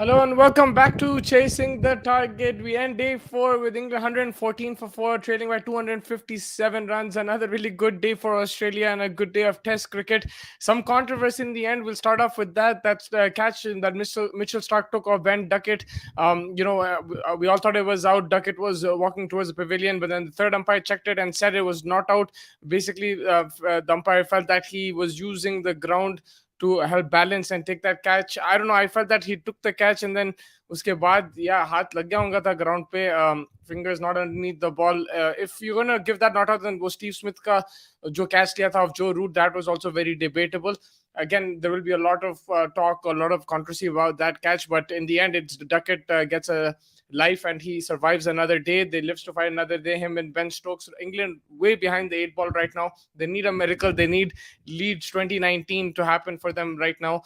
Hello and welcome back to Chasing the Target. We end day four with England 114 for four, trailing by 257 runs. Another really good day for Australia and a good day of Test cricket. Some controversy in the end. We'll start off with that. That's the catch that Mitchell Stark took off Ben Duckett. We all thought it was out. Duckett was walking towards the pavilion, but then the third umpire checked it and said it was not out. Basically, the umpire felt that he was using the ground to help balance and take that catch. I don't know. I felt that he took the catch and then उसके बाद या हाथ लग गया होगा था ground पे fingers not underneath the ball. If you're gonna give that not out, then वो Steve Smith का जो catch लिया था of Joe Root, that was also very debatable. Again, there will be a lot of talk, a lot of controversy about that catch, but in the end, it's Duckett gets a life and he survives another day. They lives to fight another day. Him and Ben Stokes. England way behind the eight ball right now. They need a miracle. They need Leeds 2019 to happen for them right now.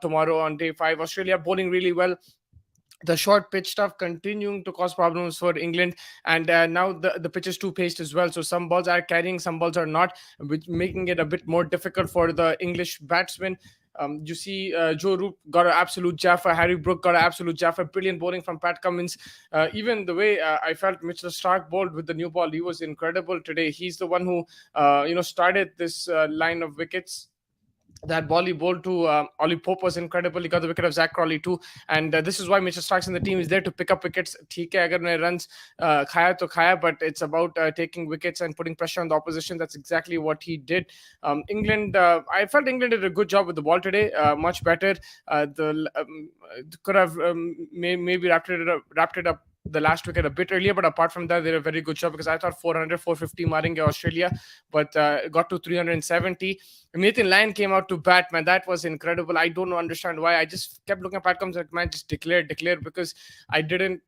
Tomorrow on day 5, Australia bowling really well. The short pitch stuff continuing to cause problems for England, and now the pitch is too paced as well. So some balls are carrying, some balls are not, which making it a bit more difficult for the English batsmen. You see, Joe Root got an absolute jaffa. Harry Brook got an absolute jaffa. Brilliant bowling from Pat Cummins. Even the way I felt Mitchell Stark bowled with the new ball, he was incredible today. He's the one who, started this line of wickets. That ball he bowled to Ollie Pope was incredible. He got the wicket of Zach Crawley too, and this is why Mitchell Starks in the team is there to pick up wickets. ठीक है, अगर उन्हें runs खाया तो खाया, but it's about taking wickets and putting pressure on the opposition. That's exactly what he did. England, I felt England did a good job with the ball today, much better. Could have maybe wrapped it up the last wicket a bit earlier, but apart from that, they did a very good job because I thought 450 maringe Australia, but got to 370. Nathan Lyon came out to bat, man. That was incredible. I don't understand why. I just kept looking at Pat Cummins like, man, just declare, because I didn't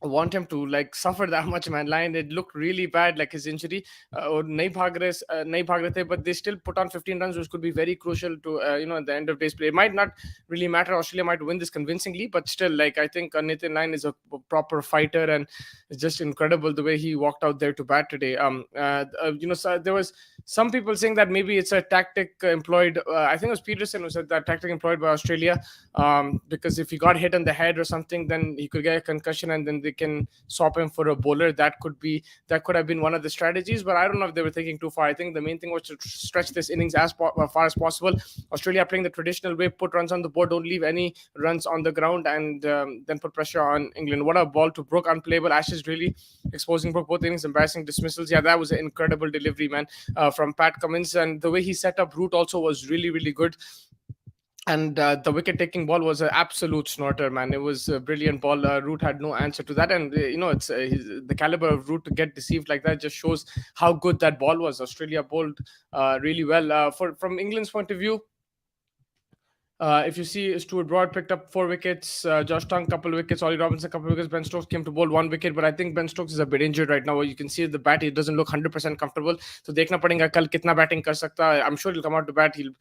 want him to like suffer that much, man. Lyon, it looked really bad, like his injury. Or nahi bhag rahe the, but they still put on 15 runs, which could be very crucial to at the end of day's play. It might not really matter. Australia might win this convincingly, but still, like I think Nathan Lyon is a proper fighter, and it's just incredible the way he walked out there to bat today. So there was some people saying that maybe it's a tactic employed. I think it was Peterson who said that tactic employed by Australia, because if he got hit on the head or something, then he could get a concussion, and then they can swap him for a bowler. That could have been one of the strategies, but I don't know if they were thinking too far. I think the main thing was to stretch this innings as far as possible. Australia playing the traditional way, put runs on the board, don't leave any runs on the ground, and then put pressure on England. What a ball to Brook, unplayable. Ashes really exposing Brook, both innings, embarrassing dismissals. Yeah, that was an incredible delivery, man, from Pat Cummins, and the way he set up Root also was really, really good. And the wicket-taking ball was an absolute snorter, man. It was a brilliant ball. Root had no answer to that, and it's the caliber of Root to get deceived like that just shows how good that ball was. Australia bowled really well. From England's point of view, if you see, Stuart Broad picked up 4 wickets, Josh Tongue couple of wickets, Ollie Robinson couple of wickets, Ben Stokes came to bowl 1 wicket, but I think Ben Stokes is a bit injured right now. You can see the bat, he doesn't look 100% comfortable. So देखना पड़ेगा कल कितना batting कर सकता है. I'm sure he'll come out to bat. He'll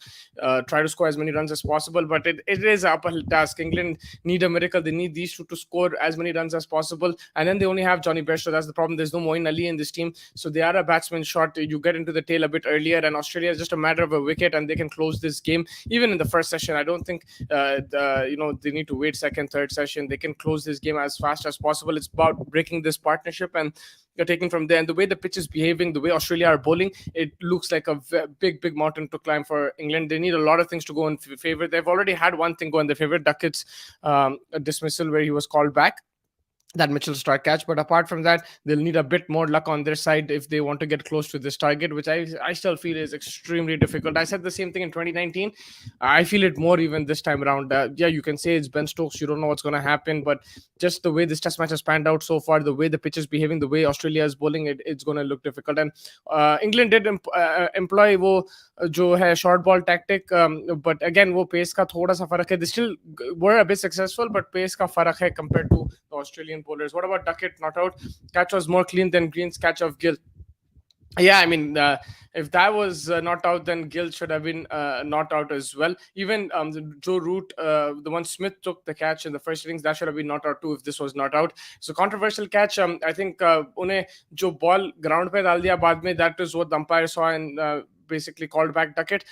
try to score as many runs as possible, but it is an uphill task. England need a miracle. They need these two to score as many runs as possible, and then they only have Johnny Bairstow. That's the problem. There's no Moeen Ali in this team, so they are a batsman short. You get into the tail a bit earlier, and Australia is just a matter of a wicket, and they can close this game even in the first session. I don't think they need to wait second, third session. They can close this game as fast as possible. It's about breaking this partnership and taking from there. And the way the pitch is behaving, the way Australia are bowling, it looks like a big mountain to climb for England. They need a lot of things to go in favor. They've already had one thing go in their favor, Duckett's dismissal where he was called back, that Mitchell Stark catch. But apart from that, they'll need a bit more luck on their side if they want to get close to this target, which I still feel is extremely difficult. I said the same thing in 2019. I feel it more even this time around. You can say it's Ben Stokes. You don't know what's going to happen, but just the way this test match has panned out so far, the way the pitch is behaving, the way Australia is bowling, it's going to look difficult. And England did employ वो जो है short ball tactic, but again वो pace का थोड़ा सा फर्क है. They still were a bit successful, but pace का फर्क है compared to the Australian bowlers. What about Duckett? Not out. Catch was more clean than Green's catch of Gill. Yeah, I mean, if that was not out, then Gill should have been not out as well. Even Joe Root, the one Smith took the catch in the first innings, that should have been not out too if this was not out. So controversial catch. I think उन्हें जो ball ground पे डाल दिया बाद में, that is what the umpire saw and basically called back Duckett.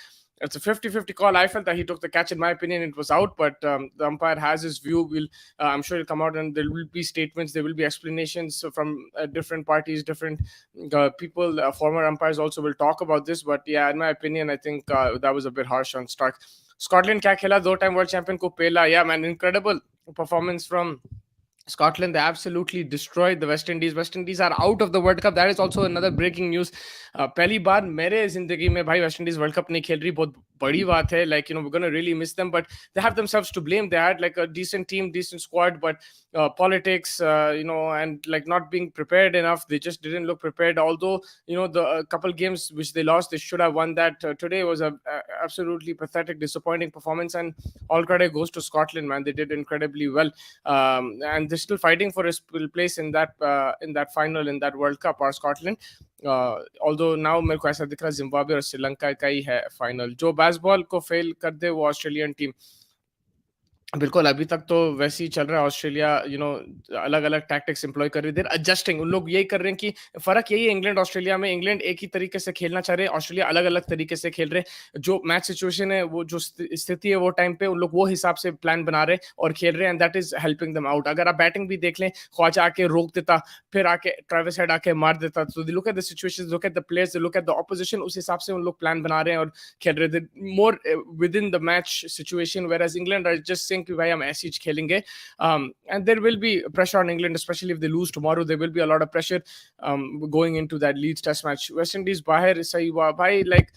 it's a 50-50 call. I felt that he took the catch. In my opinion, it was out, but the umpire has his view. I'm sure he'll come out and there will be statements, there will be explanations from different parties, different people. Former umpires also will talk about this. But yeah, in my opinion, I think that was a bit harsh on Stark. Scotland क्या खेला, 2-time world champion को पेला. Yeah, man, incredible performance from Scotland. They absolutely destroyed the West Indies. West Indies are out of the World Cup. That is also another breaking news. पहली बार मेरे जिंदगी में भाई West Indies world cup नहीं खेल रही, बहुत बड़ी बात है. Like, we're gonna really miss them, but they have themselves to blame. They had like a decent team, decent squad, but politics, and like not being prepared enough. They just didn't look prepared. Although the couple games which they lost, they should have won that. Today was a absolutely pathetic, disappointing performance, and all credit goes to Scotland, man. They did incredibly well, and they're still fighting for a place in that final, in that World Cup, or Scotland. Although now मेरे को ऐसा दिख रहा है Zimbabwe और श्रीलंका का ही है final. जो बेसबॉल को फेल कर दे वो ऑस्ट्रेलियन टीम. बिल्कुल, अभी तक तो वैसे ही चल रहा है. ऑस्ट्रेलिया अलग अलग टैक्टिक्स एम्प्लॉय कर रही है, एडजस्टिंग. उन लोग यही कर रहे हैं कि फर्क यही है इंग्लैंड ऑस्ट्रेलिया में. इंग्लैंड एक ही तरीके से खेलना चाह रहे हैं, ऑस्ट्रेलिया अलग अलग तरीके से खेल रहे हैं. जो मैच सिचुएशन है, वो जो स्थिति है, वो टाइम पे उन लोग वो हिसाब से प्लान बना रहे हैं और खेल रहे हैं, and that is helping them out. अगर आप बैटिंग भी देख लें, ख्वाजा आके रोक देता, फिर आके ट्रेविस हेड आके मार देता. तो look at the situation, look at the players, look at the opposition. उस हिसाब से उन लोग प्लान बना रहे हैं और खेल रहे थे more within the match situation, whereas England are just saying कि भाई हम ऐसे खेलेंगे. And there will be pressure on England, especially if they lose tomorrow. There will be a lot of pressure going into that Leeds test match. West Indies bahar sahi hua bhai, like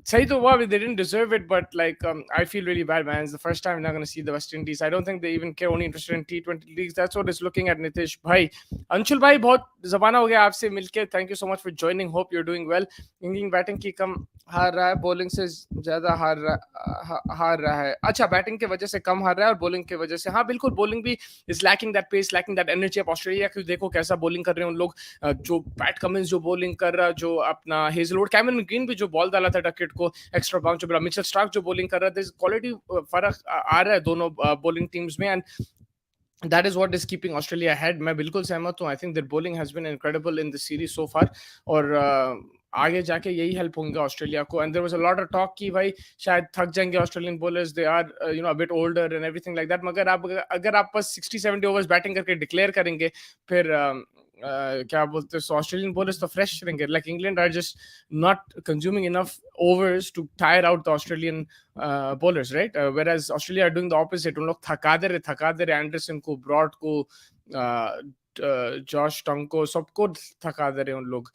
sahi to hua, they didn't deserve it, but like I feel really bad, man. It's the first time we're not going to see the West Indies. I don't think they even care, only interested in T20 leagues. That's what it's looking at. Nitish bhai, Anshul bhai, बहुत ज़माना हो गया आपसे मिलके. Thank you so much for joining. Hope you're doing well. England batting की कम हार रहा है, बॉलिंग से ज़्यादा हार रहा है. अच्छा, बैटिंग के वजह से कम हार रहा है और बॉलिंग के वजह से, हाँ बिल्कुल, बॉलिंग भी is lacking that pace, lacking that energy. आप ऑस्ट्रेलिया को देखो कैसा बॉलिंग कर रहे हैं उन लोग. जो पैट कमिंस जो बॉलिंग कर रहा, जो अपना हेजलवुड, कैमरन ग्रीन भी जो बॉल डाला था डकेट को एक्स्ट्रा बाउंस, जो मिचेल स्टार्क जो बॉलिंग कर रहा था, क्वालिटी फर्क आ रहा है दोनों बॉलिंग टीम्स में, and that is what is keeping Australia ahead. मैं बिल्कुल सहमत हूँ. I think their bowling has been incredible in the series so far, और आगे जाके यही हेल्प होंगे ऑस्ट्रेलिया को. And there was a lot of talk कि भाई शायद थक जाएंगे Australian bowlers, they are a bit older and everything like that. मगर अगर आप बस 60-70 ओवर्स बैटिंग करके डिक्लेयर करेंगे, फिर क्या बोलते हैं, ऑस्ट्रेलियन बॉलर्स तो फ्रेश रहेंगे. Like England are just not consuming enough overs to tire out the Australian bowlers, right? Whereas Australia are doing the opposite. उन लोग थका दे रहे एंडरसन को, ब्रॉड को, जॉश टंग को, सबको थका दे रहे उन लोग.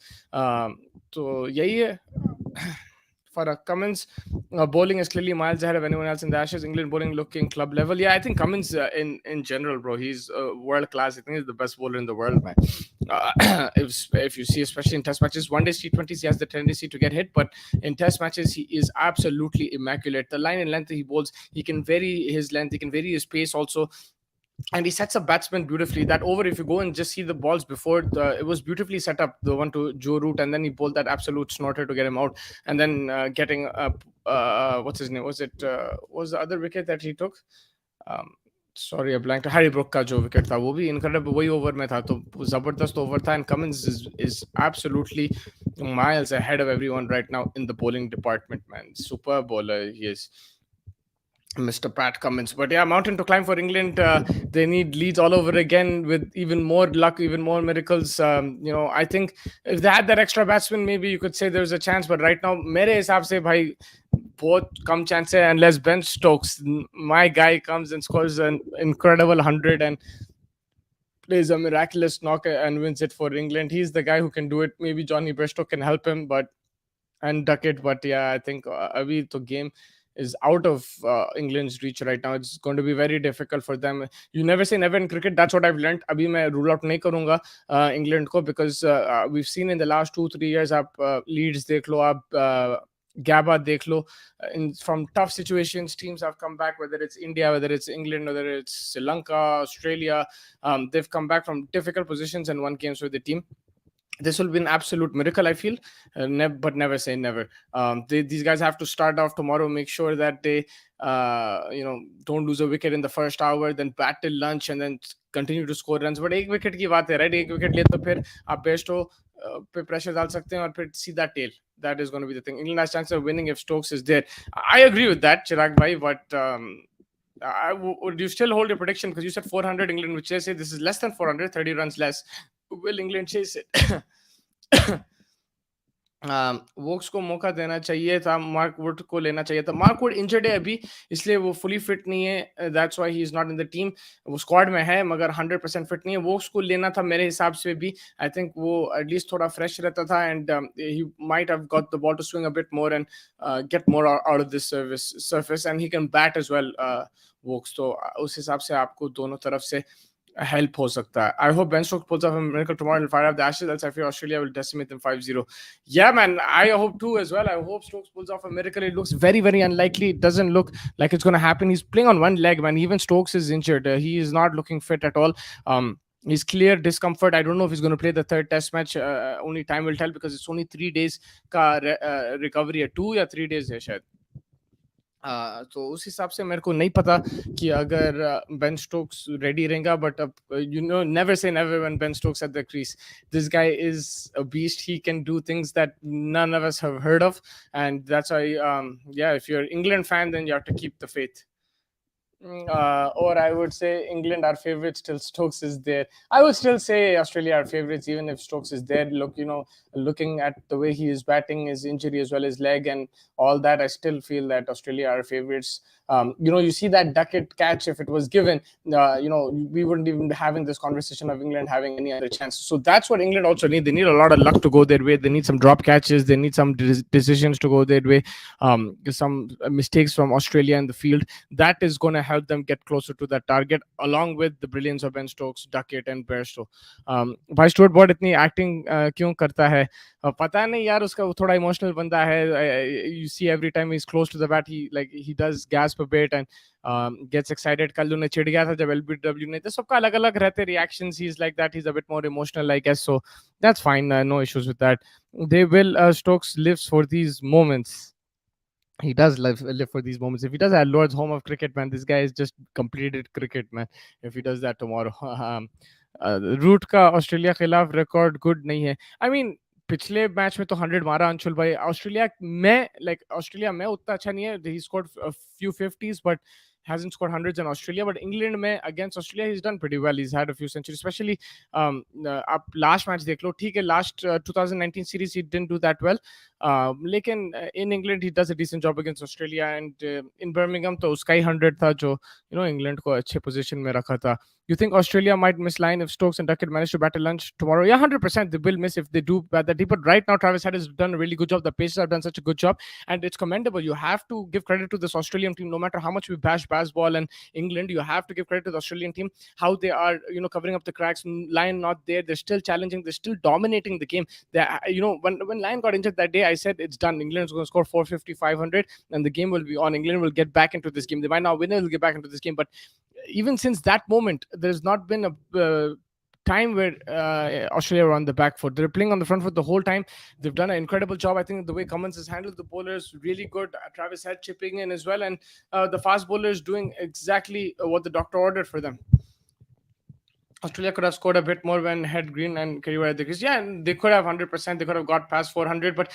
तो यही है फर्क. Cummins bowling is clearly miles ahead of anyone else in the Ashes. England bowling looking club level. Yeah, I think Cummins in general, bro, he's world class. I think he's the best bowler in the world, man. If you see, especially in test matches, one day T20s, he has the tendency to get hit, but in test matches he is absolutely immaculate. The line and length he bowls, he can vary his length, he can vary his pace also, and he sets up batsmen beautifully. That over, if you go and just see the balls before, it was beautifully set up, the one to Joe Root, and then he bowled that absolute snorter to get him out, and then getting what's his name, was the other wicket that he took, sorry, I blanked. Harry Brook का जो wicket था वो भी incredible, वही over में था, तो जबरदस्त ओवर था. And Cummins is absolutely miles ahead of everyone right now in the bowling department, man. Super bowler he is, Mr. Pat Cummins. But yeah, mountain to climb for England. They need leads all over again with even more luck, even more miracles. I think if they had that extra batsman, maybe you could say there's a chance. But right now, मेरे हिसाब से भाई बहुत कम chance है, unless Ben Stokes, my guy, comes and scores an incredible 100 and plays a miraculous knock and wins it for England. He's the guy who can do it. Maybe Johnny Bristow can help him and duck it. But yeah, I think abhi to game is out of England's reach right now. It's going to be very difficult for them. You never say never in cricket. That's what I've learned. Abhi मैं rule out नहीं करूँगा England को, because we've seen in the last 2-3 years, आप Leeds देख लो, आप Gabba देख लो, from tough situations teams have come back, whether it's India, whether it's England, whether it's Sri Lanka, Australia. They've come back from difficult positions and won games with the team. This will be an absolute miracle, I feel, but never say never. These guys have to start off tomorrow, make sure that they don't lose a wicket in the first hour, then bat till lunch, and then continue to score runs. But एक wicket की बात है, right? एक wicket लिए तो फिर आप best हो पे प्रेशर डाल सकते हैं और फिर सीधा tell. That is going to be the thing. England has chance of winning if Stokes is there. I agree with that, Chirag bhai, but would you still hold your prediction? Because you said 400 England would chase it. This is less than 400, 30 runs less. Will England chase it? Woakes को मौका देना चाहिए था, Mark Wood को लेना चाहिए था. Mark Wood injured है अभी, इसलिए वो फुली फिट नहीं है. That's why he is not in the team. वो स्क्वाड में है मगर 100% फिट नहीं है. वोक्स को लेना था मेरे हिसाब से भी. आई थिंक वो एटलीस्ट थोड़ा फ्रेश रहता था and he might have got the ball to swing a bit more and get more out of this surface and he can bat as well. Woakes तो उस हिसाब से आपको दोनों तरफ से help हो सकता है. I hope Ben Stokes pulls off a miracle tomorrow and fire up the Ashes, else I fear Australia will decimate them 5-0. Yeah, man, I hope too as well. I hope Stokes pulls off a miracle. It looks very, very unlikely. It doesn't look like it's going to happen. He's playing on one leg, man. Even Stokes is injured. He is not looking fit at all. He's clear discomfort. I don't know if he's going to play the third test match. Only time will tell because it's only 3 days का recovery है. 2 या 3 days है शायद. तो उस हिसाब से मेरे को नहीं पता कि अगर बेन स्टोक्स रेडी रहेगा. बट अब you know, never say never when Ben Stokes at the crease. This guy is a beast. He can do things that none of us have heard of, and that's why yeah, if you're an England fan, then you have to keep the faith. Or I would say England are favorites till Stokes is there. I would still say Australia are favorites even if Stokes is there. Look, you know, looking at the way he is batting, his injury as well as leg and all that, I still feel that Australia are favorites. You know, you see that Duckett catch, if it was given, you know, we wouldn't even be having this conversation of England having any other chance. So that's what England also need. They need a lot of luck to go their way. They need some drop catches. They need some decisions to go their way. Some mistakes from Australia in the field. That is going to help them get closer to that target, along with the brilliance of Ben Stokes, Duckett and Bairstow. भाई Stuart broad इतनी acting क्यों करता है? पता नहीं यार, उसका वो थोड़ा इमोशनल बंदा है. You see every time he's close to the bat, he does gasp a bit and gets excited. कल उन्हें चिढ़ गया था जब LBW ने. तो सबका अलग अलग रहते reactions. He's like that. He's a bit more emotional, I guess. So that's fine. No issues with that. They will. Stokes lives for these moments. He does live for these moments. If he does at Lord's home of cricket, man, this guy is just completed cricket, man. If he does that tomorrow. Root का Australia खिलाफ record good नहीं है. I mean पिछले match में तो 100 मारा अंशुल भाई. Australia में उतना अच्छा नहीं है. He scored few 50s but hasn't scored hundreds in Australia. But England में against Australia he's done pretty well. He's had a few centuries, especially आप last match देख लो. ठीक है, last 2019 series he didn't do that well. लेकिन in England he does a decent job against Australia, and in Birmingham तो उसका ही 100 था जो England को अच्छे position में रखा था. You think Australia might miss line if Stokes and Duckett manage to bat a lunch tomorrow? Yeah, 100% they will miss if they do bat that deep. But right now, Travis Head has done a really good job. The Pacers have done such a good job, and it's commendable. You have to give credit to this Australian team. No matter how much we bash baseball and England, you have to give credit to the Australian team. How they are, covering up the cracks. Line not there. They're still challenging. They're still dominating the game. When Line got injured that day, I said it's done. England's going to score 450, 500, and the game will be on. England will get back into this game. They might not win. They'll get back into this game, but even since that moment, there's not been a time where Australia were on the back foot. They're playing on the front foot the whole time. They've done an incredible job. I think the way Cummins has handled the bowlers, really good. Travis Head chipping in as well, and the fast bowlers doing exactly what the doctor ordered for them. Australia could have scored a bit more when Head, Green and Kerry were at the crease. Yeah, and they could have 100%. They could have got past 400, but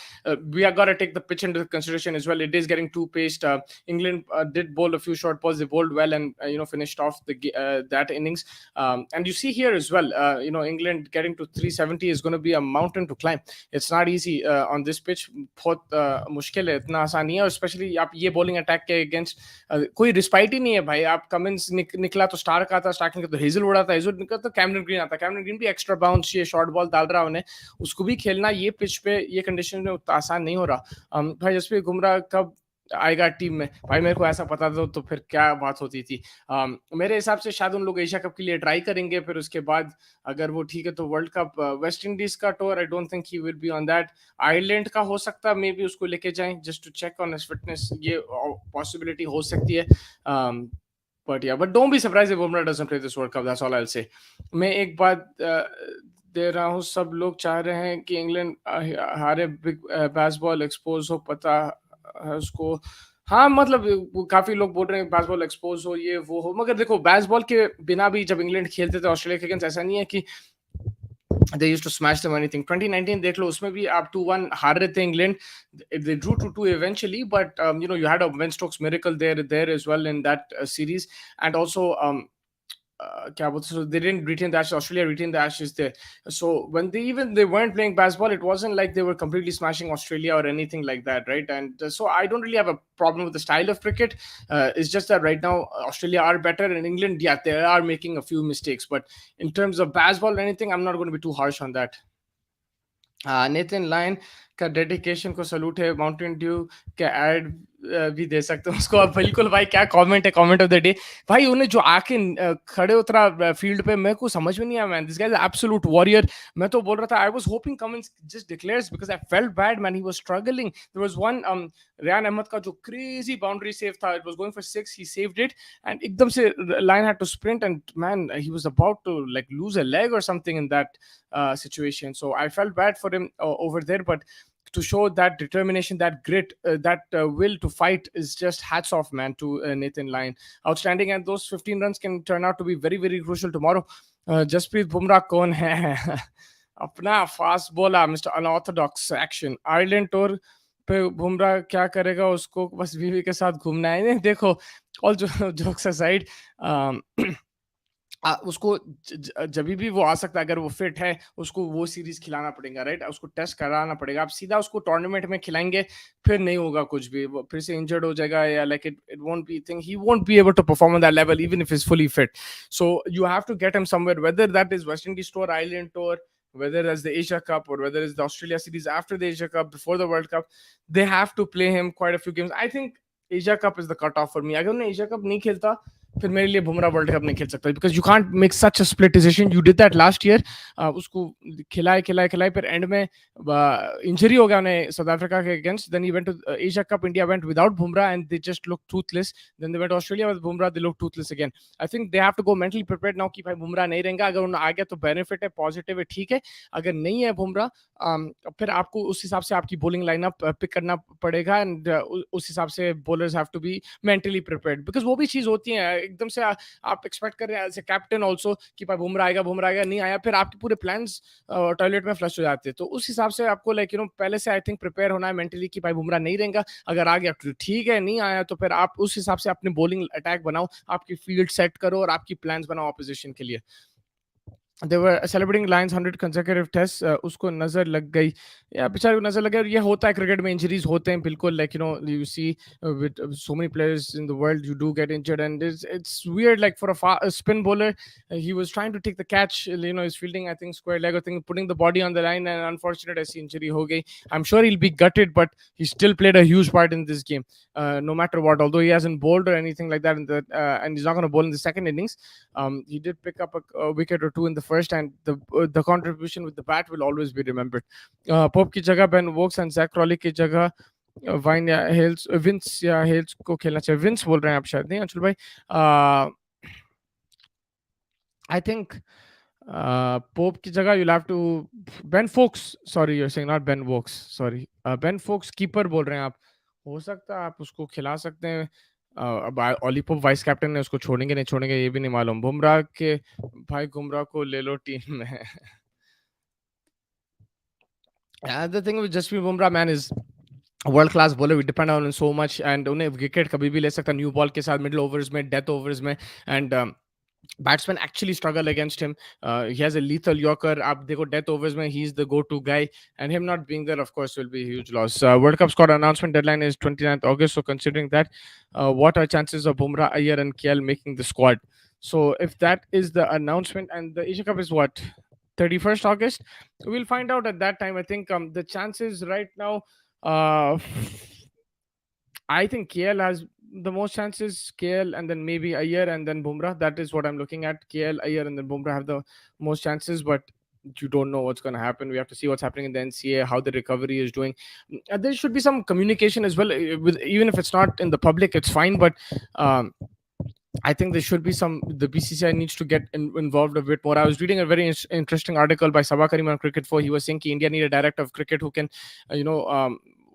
we have got to take the pitch into consideration as well. It is getting too paced. England did bowl a few short balls. They bowled well and finished off that innings. And you see here as well, England getting to 370 is going to be a mountain to climb. It's not easy on this pitch. बहुत मुश्किल है, इतना आसान नहीं है. Especially आप ये bowling attack के against कोई respite ही नहीं है भाई. आप Cummins निकला तो Stark आता, Stark निकला तो Hazelwood आता, Hazelwood निकला तो कैमरन ग्रीन आता. कैमरन ग्रीन भी एक्स्ट्रा बाउंस ये शॉर्ट बॉल डाल रहा उन्हें. उसको भी खेलना ये पिच पे ये कंडीशन में उतना आसान नहीं हो रहा. भाई जसप्रीत बुमराह कब आएगा टीम में? भाई मेरे को ऐसा पता था तो फिर क्या बात होती थी. मेरे हिसाब से शायद उन लोग एशिया कप के लिए ट्राई करेंगे, फिर उसके बाद अगर वो ठीक है तो वर्ल्ड कप. वेस्ट इंडीज का tour I don't think he will be on that. Ireland का हो सकता है, मे बी उसको लेके जाएं just to check on his fitness. ये पॉसिबिलिटी हो सकती है. But don't be surprised if Bumrah doesn't play this World Cup. That's all I'll say. मैं एक बात दे रहा हूँ, सब लोग चाह रहे हैं कि इंग्लैंड हारे, बिग बेसबॉल एक्सपोज हो, पता है उसको. हाँ, मतलब काफी लोग बोल रहे हैं बेसबॉल एक्सपोज हो, ये वो हो. मगर देखो, बेसबॉल के बिना भी जब इंग्लैंड खेलते थे ऑस्ट्रेलिया के अगेंस्ट, ऐसा नहीं है कि they used to smash them or anything. 2019 देख लो, उसमें भी आप 2-1 हार रहे थे England. They drew 2-2 eventually, but you had a Ben Stokes miracle there as well in that series. And also क्या बोलते, so they didn't retain the Ashes. Australia retained the Ashes there. So when they weren't playing basketball, it wasn't like they were completely smashing Australia or anything like that, right? And so I don't really have a problem with the style of cricket. It's just that right now Australia are better, and England, yeah, they are making a few mistakes. But in terms of basketball or anything, I'm not going to be too harsh on that. Nitin line का dedication को salute है. Mountain Dew के add भी दे सकते हो उसको. अब बिल्कुल भाई, क्या कमेंट है, कमेंट ऑफ द डे भाई. उन्हें जो आके खड़े उतरा फील्ड पे, मेरे को समझ में नहीं आया man. This guys absolute warrior. मैं तो बोल रहा था, I was hoping Cummins just declares because I felt bad man. He was struggling. There was one Rehan Ahmed का जो क्रेजी बाउंड्री सेव था. It was going for 6, he saved it, and एकदम से line had to sprint, and man he was about to like lose a leg or something in that situation. So I felt bad for him over there, but to show that determination, that grit, that will to fight is just hats off, man, to Nathan Lyon. Outstanding, and those 15 runs can turn out to be very, very crucial tomorrow. Jasprit Bumrah कौन है? अपना fast bowler mister unorthodox action. Ireland tour पे बुमराह क्या करेगा? उसको बस बीवी के साथ घूमना है. देखो, ऑल जोक्स असाइड, उसको जब भी वो आ सकता है, अगर वो फिट है, उसको वो सीरीज खिलाना पड़ेगा, राइट? उसको टेस्ट कराना पड़ेगा. आप सीधा उसको टूर्नामेंट में खिलाएंगे, फिर नहीं होगा कुछ भी. वो फिर से इंजर्ड हो जाएगा, या like it won't be thing. He won't be able to perform on that level even if is fully fit. So you have to get him somewhere, whether that is West Indies tour, island tour, whether that's the Asia Cup or whether it's the Australia series after the Asia Cup, before the World Cup. They have to play him quite a few games. I think Asia Cup is the cutoff for me. अगर उन्हें Asia Cup नहीं खेलता, फिर मेरे लिए Bumrah world cup नहीं खेल सकता. Because you can't make such a split decision. You did that last year. उसको खिलाए फिर एंड में इंजरी हो गया उन्हें साउथ अफ्रीका के against. Then he went to Asia cup. India went without Bumrah and they just look toothless. Then they went Australia with Bumrah, they look toothless again. I think they have to go mentally prepared now कि भाई बुमराह नहीं रहेगा. अगर उन्हें आ गया तो benefit है, positive है, ठीक है. अगर नहीं है बुमराह, फिर आपको उस हिसाब से आपकी बॉलिंग लाइनअप पिक करना पड़ेगा. एंड उस हिसाब से bowlers have to be mentally prepared. Because वो भी चीज होती है एकदम से आप एक्सपेक्ट कर रहे हैं एज ए कैप्टन ऑल्सो कि भाई बुमराह आएगा, नहीं आया, फिर आपके पूरे प्लान्स टॉयलेट में फ्लश हो जाते हैं. तो उस हिसाब से आपको लाइक पहले से आई थिंक प्रिपेयर होना है मेंटली कि भाई बुमराह नहीं रहेगा. अगर आ गया तो ठीक है, नहीं आया तो फिर आप उस हिसाब से अपने बॉलिंग अटैक बनाओ, आपकी फील्ड सेट करो और आपकी प्लान्स बनाओ ऑपोजिशन के लिए. They were celebrating Lions 100 consecutive tests. उसको नजर लग गई, या बेचारे को नजर लग गई. ये होता है क्रिकेट में, इंजरीज होते हैं बिल्कुल. Like you see with so many players in the world, you do get injured, and it's weird. Like for a spin bowler, he was trying to take the catch. He's fielding, I think, square leg, I think, putting the body on the line, and unfortunate ऐसी injury हो गई. I'm sure he'll be gutted, but he still played a huge part in this game, no matter what. Although he hasn't bowled or anything like that, and he's not going to bowl in the second innings. He did pick up a wicket or two in the first, and the contribution with the bat will always be remembered. Pope की जगह Ben Wokes and Zach Crawley की जगह wine या हेल्स, wins या हेल्स को खेलना चाहिए. Wins बोल रहे हैं आप शायद, नहीं अंशुल भाई? आई थिंक पोप की जगह you'll have to Ben Fox. Sorry, you're saying not Ben Wokes. Sorry, Ben Fox keeper बोल रहे हैं आप. हो सकता है आप उसको खिला सकते हैं. अब ओलीपोप वाइस कैप्टन है, उसको छोड़ेंगे नहीं छोड़ेंगे ये भी नहीं मालूम. बुमराह के भाई, बुमराह को ले लो टीम में. The thing with Jasprit Bumrah, man, is world class bowler. We depend on so much, and उन्हें विकेट कभी भी ले सकता न्यू बॉल के साथ, मिडिल ओवर्स में, डेथ ओवर्स में. And batsmen actually struggle against him. He has a lethal yorker. Aap dekho death overs mein, he's the go-to guy, and him not being there, of course, will be a huge loss. World Cup squad announcement deadline is 29th August. So considering that, what are chances of Bumrah, Iyer, and KL making the squad? So if that is the announcement, and the Asia Cup is what, 31st August, we'll find out at that time. I think the chances right now, I think KL has the most chances. KL, and then maybe Iyer, and then Bumrah. That is what I'm looking at. KL, Iyer, and then Bumrah have the most chances, but you don't know what's going to happen. We have to see what's happening in the NCA, how the recovery is doing. There should be some communication as well. Even if it's not in the public, it's fine. But I think there should be some. The BCCI needs to get involved a bit more. I was reading a very interesting article by Sabah Karim on Cricket 4. He was saying that India need a director of cricket who can,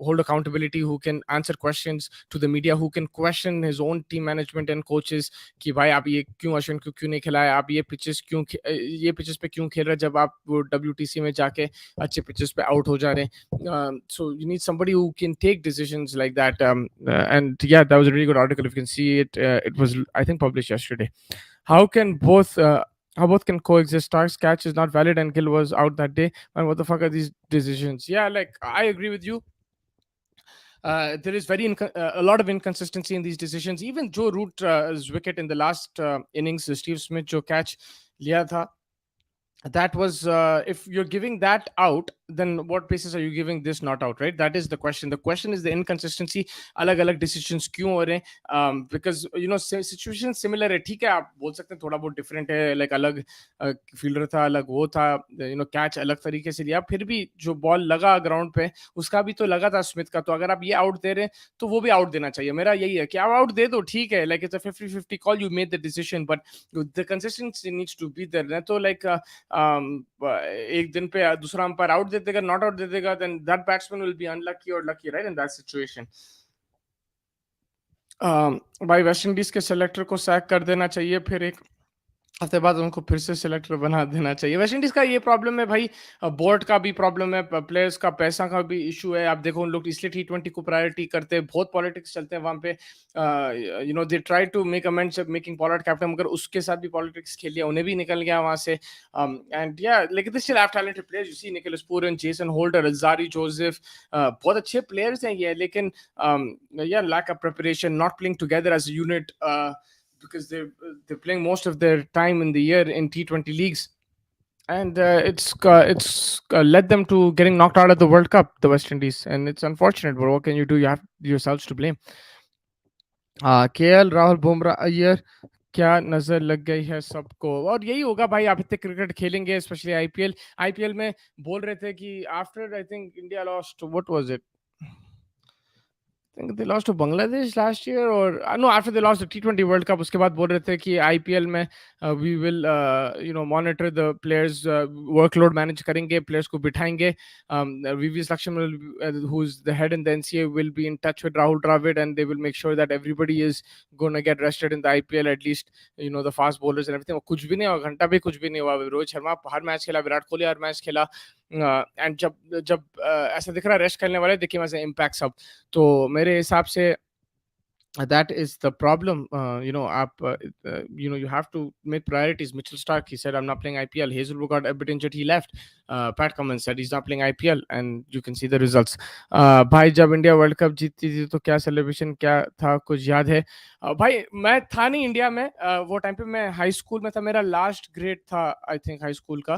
hold accountability, who can answer questions to the media, who can question his own team management and coaches कि भाई आप ये क्यों अश्विन को क्यों नहीं खिलाया, आप ये पिचेस पे क्यों खेल रहे जब आप वो WTC में जाके अच्छे पिचेस पे आउट हो जा रहे हैं. So you need somebody who can take decisions like that. And yeah, that was a really good article. If you can see it, it was, I think, published yesterday. How can both how both can coexist? Stark's catch is not valid and Gill was out that day. And what the fuck are these decisions? Yeah, like I agree with you. There is a lot of inconsistency in these decisions. Even Joe Root's wicket in the last innings, Steve Smith जो catch लिया था, that was if you're giving that out, then what basis are you giving this not out, right? That is the question is the inconsistency. Alag decisions क्यों हो रहे हैं? Because situation similar है, ठीक है, आप बोल सकते हैं थोड़ा बहुत different है, like अलग फील्डर था, अलग वो था, कैच अलग तरीके से लिया, फिर भी जो बॉल लगा ग्राउंड पे उसका भी तो लगा था स्मिथ का, तो अगर आप ये आउट दे रहे हैं तो वो भी आउट देना चाहिए. मेरा यही है कि आप आउट दे दो, ठीक है, like it's a 50-50 call, you made the decision, but the consistency needs to be there. नहीं तो like एक दिन पे दूसरा अंपायर आउट दे देगा, नॉट आउट दे देगा, then that batsman will be unlucky or lucky, right, in that situation. भाई West Indies के सेलेक्टर को सैक कर देना चाहिए, फिर एक हफ्ते बाद उनको फिर से सिलेक्टर बना देना चाहिए. वेस्ट इंडीज का ये प्रॉब्लम है भाई, बोर्ड का भी प्रॉब्लम है, प्लेयर्स का पैसा का भी इशू है. आप देखो उन लोग इसलिए T20 को प्रायोरिटी करते हैं, बहुत पॉलिटिक्स चलते हैं वहां पे. They try to make amends making Pollard captain, मगर उसके साथ भी पॉलिटिक्स खेल लिया, उन्हें भी निकल गया वहां से. एंड या लेकिन they still have talented players. You see Nicholas Pooran, Jason Holder, Alzarri Joseph, बहुत अच्छे प्लेयर्स हैं ये, लेकिन या lack of preparation, not playing together as a unit, because they're playing most of their time in the year in T20 leagues, and it's led them to getting knocked out of the World Cup, the West Indies, and it's unfortunate. But what can you do? You have yourselves to blame. KL Rahul Bumrah Iyer क्या नजर लग गई है सबको, और यही होगा भाई. आप इतने क्रिकेट खेलेंगे, स्पेशली आईपीएल में बोल रहे थे कि after I think India lost, what was it, I think they lost to Bangladesh last year, or no, after they lost the T20 World Cup, उसके बाद बोल रहे थे कि IPL में we will monitor the players, workload manage करेंगे, players को बिठाएंगे. VV Lakshman, who's the head in the NCA, will be in touch with Rahul Dravid, and they will make sure that everybody is going to get rested in the IPL, at least the fast bowlers and everything. कुछ भी नहीं हुआ, घंटा भी कुछ भी नहीं हुआ. रोहित शर्मा हर मैच खेला, विराट कोहली हर मैच खेला, एंड जब ऐसा दिख रहा है रेस्ट करने वाले, देखिए वैसे इम्पैक्ट सब. तो मेरे हिसाब से that is the problem. You have to make priorities. Mitchell Stark, he said, I'm not playing IPL. Hazelwood got a bit injured, he left. Pat Cummins said he's not playing IPL, and you can see the results. भाई जब India world cup जीतती थी तो क्या celebration क्या था, कुछ याद है? भाई मैं था नहीं इंडिया में, वो टाइम पे मैं हाई स्कूल में था, मेरा लास्ट ग्रेड था आई थिंक हाई स्कूल का,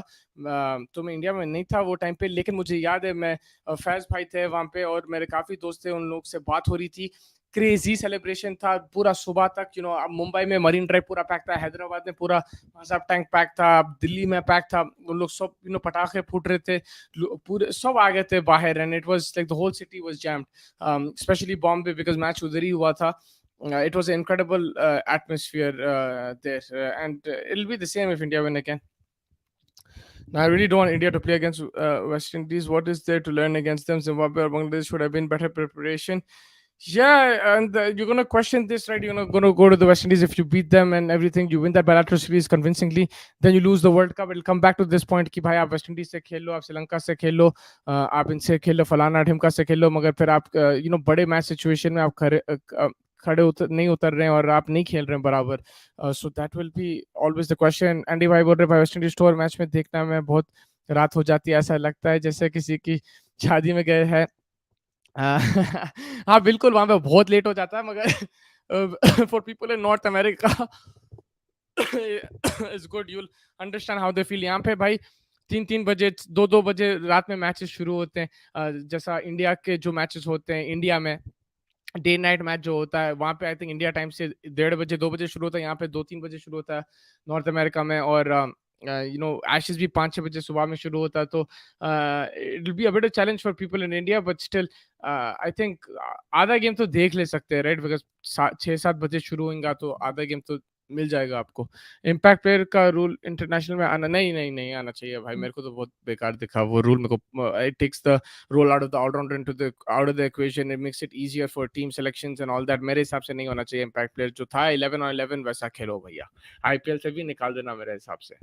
तो मैं इंडिया में नहीं था वो टाइम पे. लेकिन मुझे याद है, मैं फैज भाई थे वहाँ पे और मेरे काफ़ी दोस्त थे, उन लोग से बात हो रही थी. क्रेजी सेलिब्रेशन था पूरा सुबह तक. मुंबई में मरीन ड्राइव पूरा पैक था, हैदराबाद में पूरा मजाब टैंक पैक था, दिल्ली में पैक था. उन लोग सब पटाखे फूट रहे थे, पूरे सब आ गए थे बाहर, and it was like the whole city was jammed, specially Bombay, because match उधर ही हुआ था. It was an incredible atmosphere there, and it'll be the same if India win again. Now, I really don't want India to play against West Indies. What is there to learn against them? Zimbabwe or Bangladesh should have been better preparation. Yeah, and you're going to question this, right? You're going to go to the West Indies. If you beat them and everything, you win that bilateral series convincingly, then you lose the World Cup. It'll come back to this point कि भाई आप West Indies से खेल लो, आप श्रीलंका से खेल लो, आप इनसे खेल लो, फलाना ढिमका से खेल लो, मगर फिर आप बड़े मैच सिचुएशन में आप खड़े नहीं उतर रहे हैं और आप नहीं खेल रहे हैं बराबर. So that will be always the question. Andy भाई बोल रहे भाई वेस्ट इंडीज टूर मैच में देखना में बहुत रात हो जाती है, ऐसा लगता है जैसे किसी की शादी में गए हैं. हाँ बिल्कुल, वहां पे बहुत लेट हो जाता है, मगर for people in north America it's good, you will understand how they feel. यहाँ पे भाई 3-3 बजे 2-2 बजे रात में मैचेस शुरू होते हैं, जैसा इंडिया के जो मैचेस होते हैं इंडिया में डे नाइट मैच जो होता है, वहाँ पे आई थिंक इंडिया टाइम से 1:30 बजे 2 बजे शुरू होता है, यहाँ पे 2-3 बजे शुरू होता है नॉर्थ अमेरिका में. और एशेस भी 5-6 बजे सुबह में शुरू होता है. तो it will be a bit challenge for people in India, but still I think आधा गेम तो देख ले सकते हैं, राइट? बिकॉज 6-7 बजे शुरू होगा तो आधा गेम तो मिल जाएगा आपको। इम्पैक्ट प्लेयर का रूल इंटरनेशनल में आना नहीं, नहीं, नहीं आना चाहिए भाई, मेरे को तो बहुत बेकार दिखा वो रूल मेरे को। It takes the role out of the allrounder into the out of the equation, it makes it easier for team selections and all that. मेरे हिसाब से नहीं होना चाहिए इम्पैक्ट प्लेयर, जो था 11 on 11 वैसा खेलो भैया। आईपीएल से भी निकाल देना मेरे हिसाब से।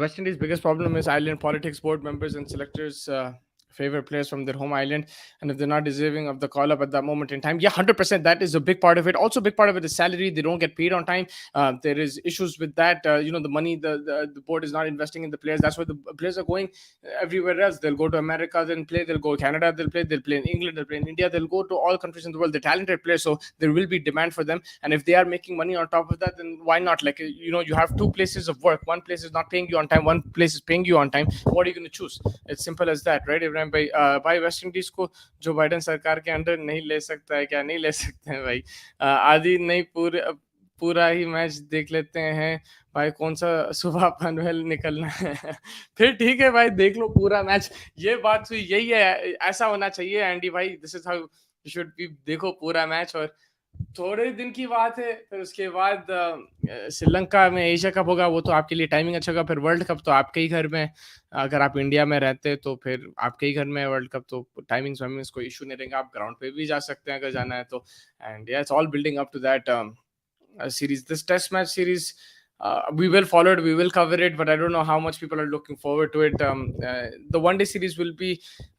West Indies' biggest problem is island politics. Board members and selectors favor players from their home island, and if they're not deserving of the call up at that moment in time, yeah, 100%. That is a big part of it. Also, a big part of it is salary. They don't get paid on time. There is issues with that. The money the board is not investing in the players. That's why the players are going everywhere else. They'll go to America, then play. They'll go to Canada, they'll play. They'll play in England, they'll play in India. They'll go to all countries in the world. They're talented players, so there will be demand for them. And if they are making money on top of that, then why not? Like, you have two places of work. One place is not paying you on time. One place is paying you on time. What are you going to choose? It's simple as that, right? Ibrahim भाई West Indies को जो Biden सरकार के under नहीं ले सकता है क्या? नहीं ले सकते हैं भाई। आधी नहीं, पूरा ही मैच देख लेते हैं भाई, कौन सा सुबह पनवेल निकलना है। फिर ठीक है भाई, देख लो पूरा मैच। ये बात हुई, यही है, ऐसा होना चाहिए एंडी भाई। This is how you should be. देखो पूरा मैच, और थोड़े दिन की बात है, फिर उसके बाद श्रीलंका में एशिया कप होगा, वो तो आपके लिए टाइमिंग अच्छा होगा। फिर वर्ल्ड कप तो आपके ही घर में, अगर आप इंडिया में रहते तो फिर आपके ही घर में वर्ल्ड कप, तो टाइमिंग्स वाइमिंग्स कोई इशू नहीं रहेगा, आप ग्राउंड पे भी जा सकते हैं अगर जाना है तो। एंड या it's all building up to that series. This test match series, we will follow it, we will cover it, but I don't know how much people are looking forward to it. The one day series will be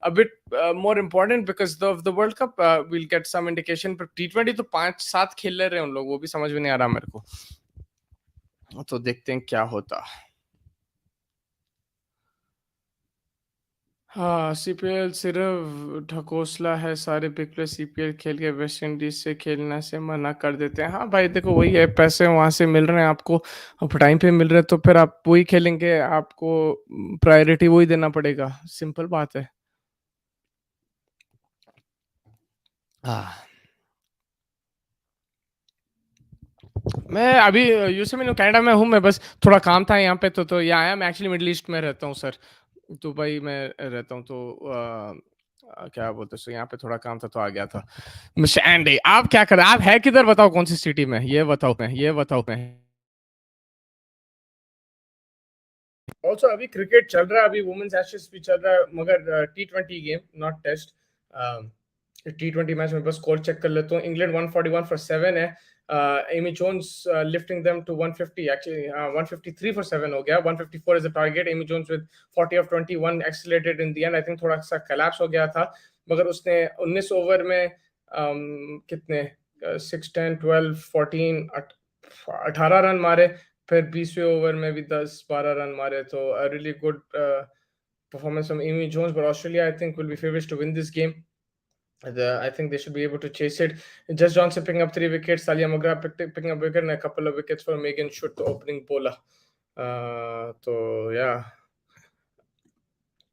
a bit more important because of the World Cup. We'll get some indication, but T20 तो 5-7 खेल ले रहे हैं उन लोग, वो भी समझ में नहीं आ रहा मेरे को, तो देखते हैं क्या होता। हाँ, सीपीएल सिर्फ ढकोसला है, सारे बिग प्लेयर सीपीएल खेल के वेस्ट इंडीज से खेलने से मना कर देते हैं। हाँ भाई देखो, वही है, पैसे वहां से मिल रहे हैं आपको, अब टाइम पे मिल रहे हैं, तो फिर आप वही खेलेंगे, आपको प्रायोरिटी वही देना पड़ेगा, सिंपल बात है। हाँ, मैं अभी यूएसए में कनाडा में हूँ। मैं बस थोड़ा काम था यहाँ पे, तो यहाँ आया। मैं एक्चुअली मिडिल ईस्ट में रहता हूँ सर, दुबई में रहता हूँ, तो क्या बोलते हैं, यहाँ पे थोड़ा काम था तो आ गया था। मिस्टर एंडी, आप क्या कर रहे हैं? आप है किधर, बताओ कौन सी सिटी में, ये बताओ मैं। ऑल्सो अभी क्रिकेट चल रहा है, अभी वुमेन्स एशेस भी चल रहा है, मगर T20 game, not test. T20 match में बस स्कोर चेक कर लेता हूँ। इंग्लैंड 141 for 7 है। Amy Jones lifting them to 150, actually 153 for 7 हो गया। 154 is the target. Amy Jones with 40 of 21 accelerated in the end. I think थोड़ा सा कोलैप्स हो गया था, मगर उसने 19 ओवर में कितने 6 10 12 14 18 रन मारे, फिर 20वें ओवर में भी 10-12 रन मारे, तो a really good performance from Amy Jones. But Australia, I think, will be favorites to win this game. I think they should be able to chase it. Just Johnson picking up 3 wickets, Talia Magra picking up wicket, and a couple of wickets for Megan Schutt, the opening bowler. So yeah.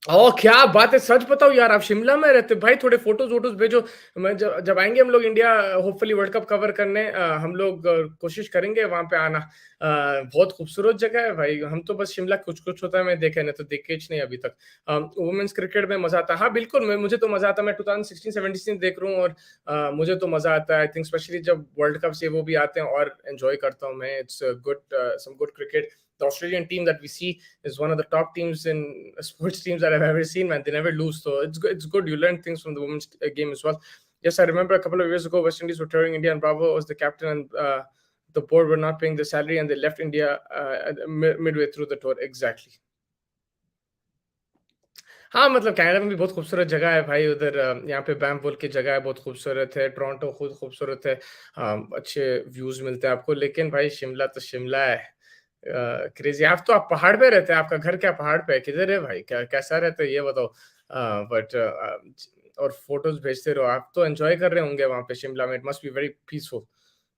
ओ क्या बात है, सच बताओ यार, आप शिमला में रहते भाई, थोड़े फोटोज वोटोज भेजो। मैं जब आएंगे हम लोग India, hopefully world cup cover करने, हम लोग कोशिश करेंगे वहां पे आना। बहुत खूबसूरत जगह है भाई। हम तो बस शिमला कुछ कुछ होता है मैं देखे, नहीं तो देखे नहीं अभी तक। वुमेन्स क्रिकेट में मजा आता है, हाँ बिल्कुल, मुझे तो मजा आता है। मैं 2016-17 देख रहा हूँ, और मुझे तो मजा आता है। आई थिंक स्पेशली जब वर्ल्ड कप से वो भी आते हैं, और एंजॉय करता हूँ मैं। It's good, some good cricket. The Australian team that we see is one of the top teams in sports teams that I've ever seen, man. They never lose, so it's good. It's good. You learn things from the women's game as well. Yes, I remember a couple of years ago, West Indies were touring India, and Bravo was the captain, and the board were not paying the salary, and they left India midway through the tour. Exactly. हाँ, मतलब Canada में भी बहुत खूबसूरत जगह है भाई। उधर यहाँ पे बैंफोल की जगह है, बहुत खूबसूरत है। टोरंटो खुद खूबसूरत है। अच्छे व्यूज़ मिलते हैं आपको, लेकिन भाई शिमला तो शिमला है। क्रेज़ी। आप पहाड़ पे रहते हैं, आपका घर क्या पहाड़ पे है? किधर है भाई? कैसा रहता है ये बताओ? बट और फ़ोटोज़ भेजते रहो। आप तो एन्जॉय कर रहे होंगे वहाँ पे शिमला में। It must be very peaceful.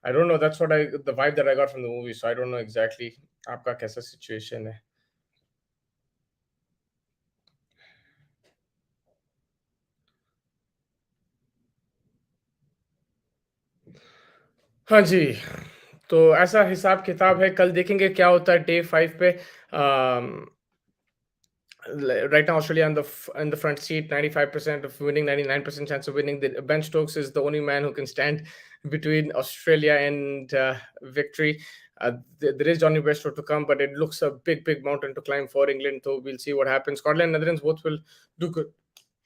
I don't know, that's what I the vibe that I got from the movie, so I don't know exactly आपका कैसा सिचुएशन है। हाँ जी, तो ऐसा हिसाब-किताब है, कल देखेंगे क्या होता है डे 5 पे। Right now Australia in the front seat, 95% of winning, 99% chance of winning. The Ben Stokes is the only man who can stand between Australia and victory. There is Johnny Bairstow to come, but it looks a big mountain to climb for England. So we'll see what happens. Scotland and Netherlands both will do good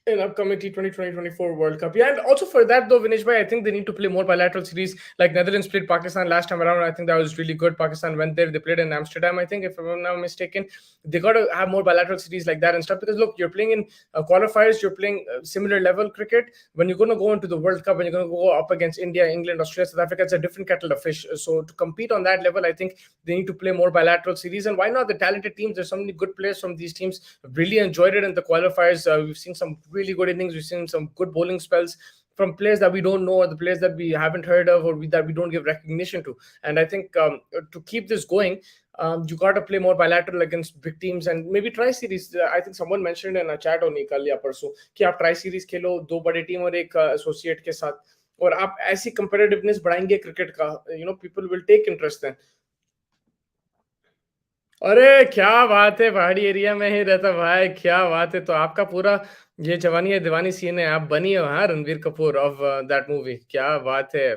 in upcoming T20 2024 World Cup. Yeah, and also for that though, Vinesh bhai, I think they need to play more bilateral series. Like Netherlands played Pakistan last time around. I think that was really good. Pakistan went there. They played in Amsterdam, I think, if I'm not mistaken. They got to have more bilateral series like that and stuff. Because look, you're playing in qualifiers. You're playing similar level cricket. When you're going to go into the World Cup and you're going to go up against India, England, Australia, South Africa, it's a different kettle of fish. So to compete on that level, I think they need to play more bilateral series. And why not the talented teams? There's so many good players from these teams. Really enjoyed it in the qualifiers. We've seen some really good innings. We've seen some good bowling spells from players that we don't know, or the players that we haven't heard of, or that we don't give recognition to. And I think to keep this going, you got to play more bilateral against big teams and maybe try series. I think someone mentioned in a chat on कल या परसों कि आप try series खेलो दो बड़े team और एक associate के साथ और आप ऐसी competitiveness बढ़ाएंगे क्रिकेट का, people will take interest then. अरे क्या बात है, पहाड़ी एरिया में ही रहता भाई, क्या बात है। तो आपका पूरा ये जवानी है दीवानी सीन है, आप बनी हो हाँ Ranveer Kapoor of that movie, क्या बात है।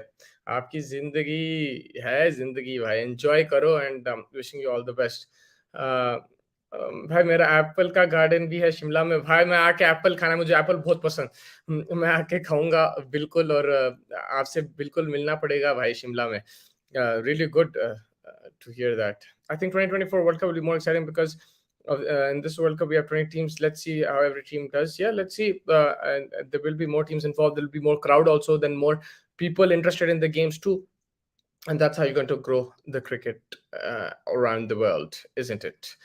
आपकी जिंदगी है जिंदगी भाई, एंजॉय करो and wishing you all the best. भाई मेरा एप्पल का गार्डन भी है शिमला में भाई, मैं आके एप्पल खाना, मुझे एप्पल बहुत पसंद, मैं आके खाऊंगा बिल्कुल, और आपसे बिल्कुल मिलना पड़ेगा भाई शिमला में। Really good to hear that. I think 2024 World Cup will be more exciting because in this World Cup we have 20 teams. Let's see how every team does. Yeah, let's see. And there will be more teams involved. There will be more crowd also, then more people interested in the games too. And that's how you're going to grow the cricket around the world, isn't it?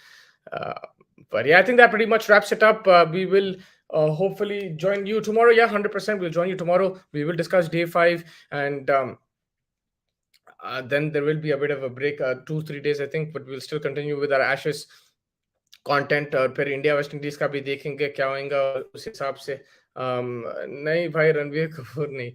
But yeah, I think that pretty much wraps it up. We will hopefully join you tomorrow. Yeah, 100%. We'll join you tomorrow. We will discuss day 5 and then there will be a bit of a break, 2-3 days I think, but we'll still continue with our Ashes content और फिर India waste Indies का भी देखेंगे क्या होगा उस हिसाब से। नहीं भाई रणवीर कपूर नहीं,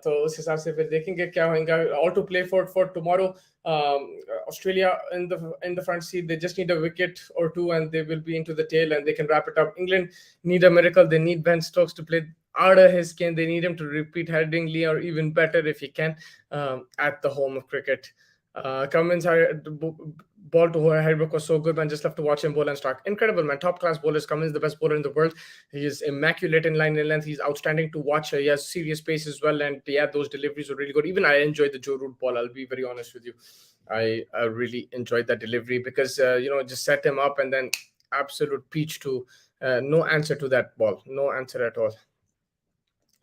तो उस हिसाब से फिर देखेंगे क्या होगा। All to play for tomorrow. Australia in the front seat, they just need a wicket or two and they will be into the tail and they can wrap it up. England need a miracle. They need Ben Stokes to play out of his skin. They need him to repeat Headingley or even better if he can, at the home of cricket. Cummins ball to Herbrook was so good, man. Just love to watch him bowl and start. Incredible, man. Top class bowlers. Cummins, the best bowler in the world. He is immaculate in line and length. He's outstanding to watch. He has serious pace as well, and yeah, those deliveries were really good. Even I enjoyed the Joe Root ball. I'll be very honest with you. I really enjoyed that delivery because just set him up and then absolute peach to no answer to that ball. No answer at all.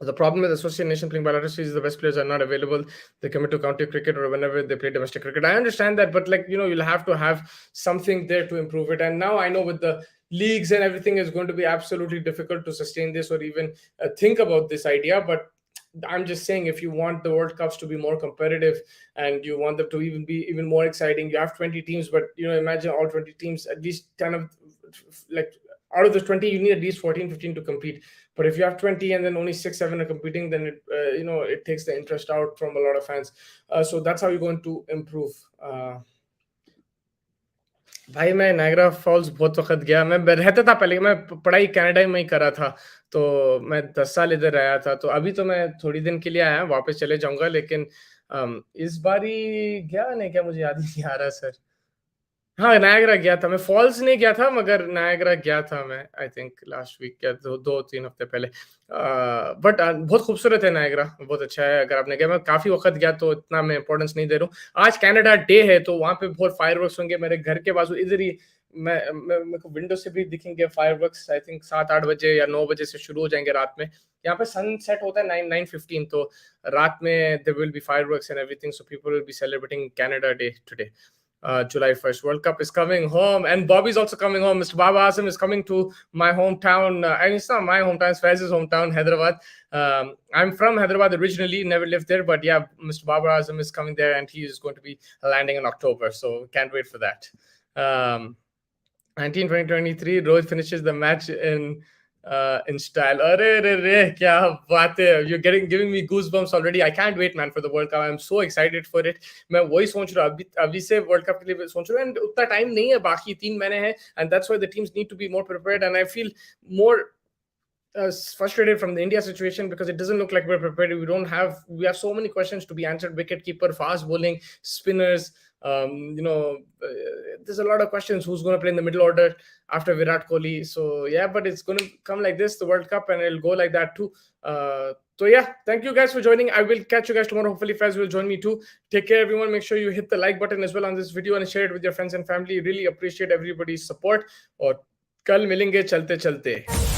The problem with Association Nation playing bilateral series is the best players are not available. They commit to county cricket or whenever they play domestic cricket. I understand that, but you'll have to have something there to improve it. And now I know with the leagues and everything is going to be absolutely difficult to sustain this or even think about this idea. But I'm just saying, if you want the World Cups to be more competitive and you want them to be even more exciting, you have 20 teams, but imagine all 20 teams, at least 10 of out of the 20, you need at least 14, 15 to compete. But if you have 20 and then only 6, 7 are competing, then it takes the interest out from a lot of fans. So that's how you're going to improve. भाई मैं Niagara false बहुत वक्त गया, मैं रहता था पहले, मैं पढ़ाई कनाडा में ही करा था, तो मैं 10 साल इधर रहा था, तो अभी तो मैं थोड़ी दिन के लिए आया, वापस चले जाऊंगा, लेकिन इस बारी गया नहीं क्या, मुझे याद नहीं आ रहा सर। हाँ, नायग्रा गया था मैं, फॉल्स नहीं गया था मगर नायग्रा गया था मैं, आई थिंक लास्ट वीक या 2-3 हफ्ते पहले। बट बहुत खूबसूरत है नायग्रा, बहुत अच्छा है। अगर आपने गया, मैं काफ़ी वक़्त गया तो इतना मैं इम्पोर्टेंस नहीं दे रहा हूँ। आज कनाडा डे है तो वहाँ पे बहुत फायरवर्क्स होंगे मेरे घर के बाजू, इधर ही मैं मेरे को विंडो से भी दिखेंगे फायरवर्क्स। आई थिंक 7-8 बजे या 9 बजे से शुरू हो जाएँगे रात में। यहाँ पे सनसेट होता है 9:15, तो रात में there will be fireworks and everything, so people will be celebrating Canada Day today. July 1st. World Cup is coming home, and Bobby's also coming home. Mr. Baba Azam is coming to my hometown. And it's not my hometown, it's Faiz's hometown, Hyderabad. I'm from Hyderabad originally, never lived there, but yeah, Mr. Baba Azam is coming there, and he is going to be landing in October, so can't wait for that. 2023, Rohit finishes the match in style. Arre, kya baat hai. You're giving me goosebumps already. I can't wait, man, for the World Cup. I'm so excited for it. मैं वही सोच रहा हूँ, अभी से World Cup के लिए सोच रहा हूँ, and उतना time नहीं है, बाकी 3 महीने हैं, and that's why the teams need to be more prepared, and I feel more frustrated from the India situation because it doesn't look like we're prepared. We have so many questions to be answered. Wicket keeper, fast bowling, spinners. There's a lot of questions. Who's going to play in the middle order after Virat Kohli? So yeah, but it's going to come like this, the World Cup, and it'll go like that too. So yeah, thank you guys for joining. I will catch you guys tomorrow. Hopefully, Faz will join me too. Take care, everyone. Make sure you hit the like button as well on this video and share it with your friends and family. Really appreciate everybody's support. और कल मिलेंगे चलते चलते.